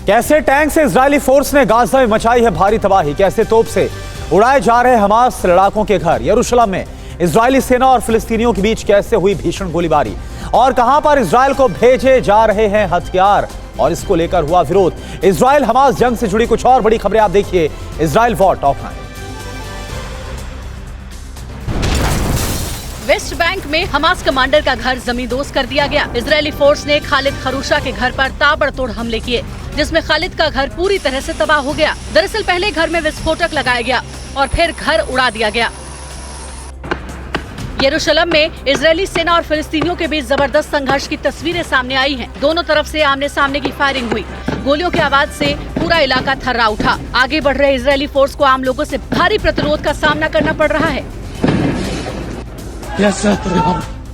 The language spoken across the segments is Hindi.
कैसे टैंक से इजरायली फोर्स ने गाजा में मचाई है भारी तबाही, कैसे तोप से उड़ाए जा रहे हमास लड़ाकों के घर। यरूशलेम में इजरायली सेना और फिलिस्तीनियों के बीच कैसे हुई भीषण गोलीबारी और कहां पर इजरायल को भेजे जा रहे हैं हथियार और इसको लेकर हुआ विरोध। इजरायल हमास जंग से जुड़ी कुछ और बड़ी खबरें आप देखिए Israel war top 9। West Bank में हमास कमांडर का घर जमींदोज कर दिया गया। इजरायली फोर्स ने खालिद खरूशा के घर पर ताबड़तोड़ हमले किए, जिसमें खालिद का घर पूरी तरह से तबाह हो गया। दरअसल पहले घर में विस्फोटक लगाया गया और फिर घर उड़ा दिया गया। यरूशलेम में इजरायली सेना और फिलिस्तीनियों के बीच जबरदस्त संघर्ष की तस्वीरें सामने आई हैं। दोनों तरफ से आमने सामने की फायरिंग हुई। गोलियों की आवाज से पूरा इलाका थर्रा उठा। आगे बढ़ रहे इजरायली फोर्स को आम लोगों से भारी प्रतिरोध का सामना करना पड़ रहा है।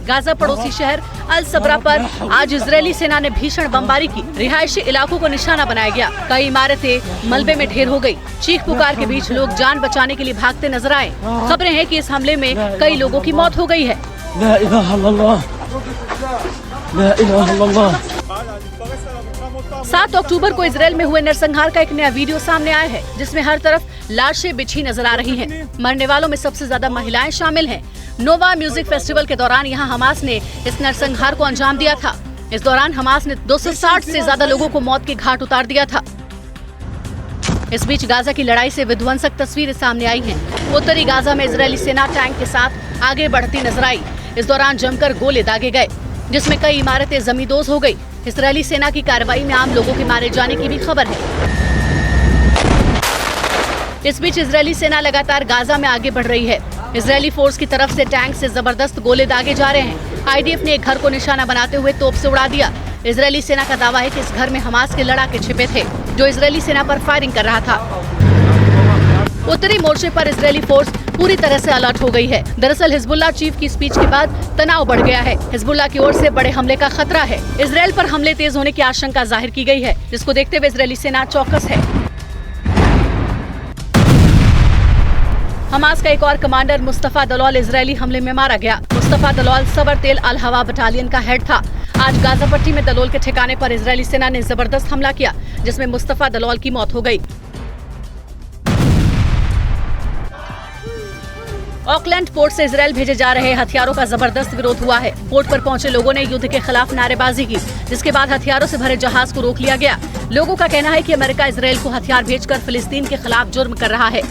गाजा पड़ोसी शहर अल सबरा पर आज इजरायली सेना ने भीषण बमबारी की। रिहायशी इलाकों को निशाना बनाया गया। कई इमारतें मलबे में ढेर हो गई। चीख पुकार के बीच लोग जान बचाने के लिए भागते नजर आए। खबरें हैं कि इस हमले में कई लोगों की मौत हो गई है। 7 अक्टूबर को इजरायल में हुए नरसंहार का एक नया वीडियो सामने आया है, जिसमें हर तरफ लाशें बिछी नजर आ रही हैं। मरने वालों में सबसे ज्यादा महिलाएं शामिल हैं। नोवा म्यूजिक फेस्टिवल के दौरान यहां हमास ने इस नरसंहार को अंजाम दिया था। इस दौरान हमास ने 260 से ज्यादा लोगों को मौत के घाट उतार दिया था। इस बीच गाजा की लड़ाई से विध्वंसक तस्वीरें सामने आई हैं। उत्तरी गाजा में इजरायली सेना टैंक के साथ आगे बढ़ती नजर आई। इस दौरान जमकर गोले दागे गए, जिसमें कई इमारतें जमींदोज हो गई। इजरायली सेना की कार्रवाई में आम लोगों के मारे जाने की भी खबर है। इस बीच इजरायली सेना लगातार गाजा में आगे बढ़ रही है। इजरायली फोर्स की तरफ से टैंक से जबरदस्त गोले दागे जा रहे हैं। आईडीएफ ने एक घर को निशाना बनाते हुए तोप से उड़ा दिया। इजरायली सेना का दावा है कि इस घर में हमास के लड़ाके छिपे थे, जो इजरायली सेना पर फायरिंग कर रहा था। उत्तरी मोर्चे पर इजरायली फोर्स पूरी तरह से अलर्ट हो गई है। दरअसल हिजबुल्लाह चीफ की स्पीच के बाद तनाव बढ़ गया है। हिजबुल्लाह की ओर से बड़े हमले का खतरा है। इजरायल पर हमले तेज होने की आशंका जाहिर की गई है, जिसको देखते हुए इजरायली सेना चौकस है। हमास का एक और कमांडर मुस्तफा दलौल इजरायली हमले में मारा गया। मुस्तफा दलौल सबरतेल अल हवा बटालियन का हेड था। आज गाजा पट्टी में दलोल के ठिकाने पर इजरायली सेना ने जबरदस्त हमला किया, जिसमें मुस्तफा दलौल की मौत हो गई। ऑकलैंड पोर्ट से इजरायल भेजे जा रहे हथियारों का जबरदस्त विरोध हुआ है। पोर्ट पर पहुंचे लोगों ने युद्ध के खिलाफ नारेबाजी की, जिसके बाद हथियारों से भरे जहाज को रोक लिया गया। लोगों का कहना है कि अमेरिका इजरायल को हथियार भेजकर फिलिस्तीन के खिलाफ जुर्म कर रहा है।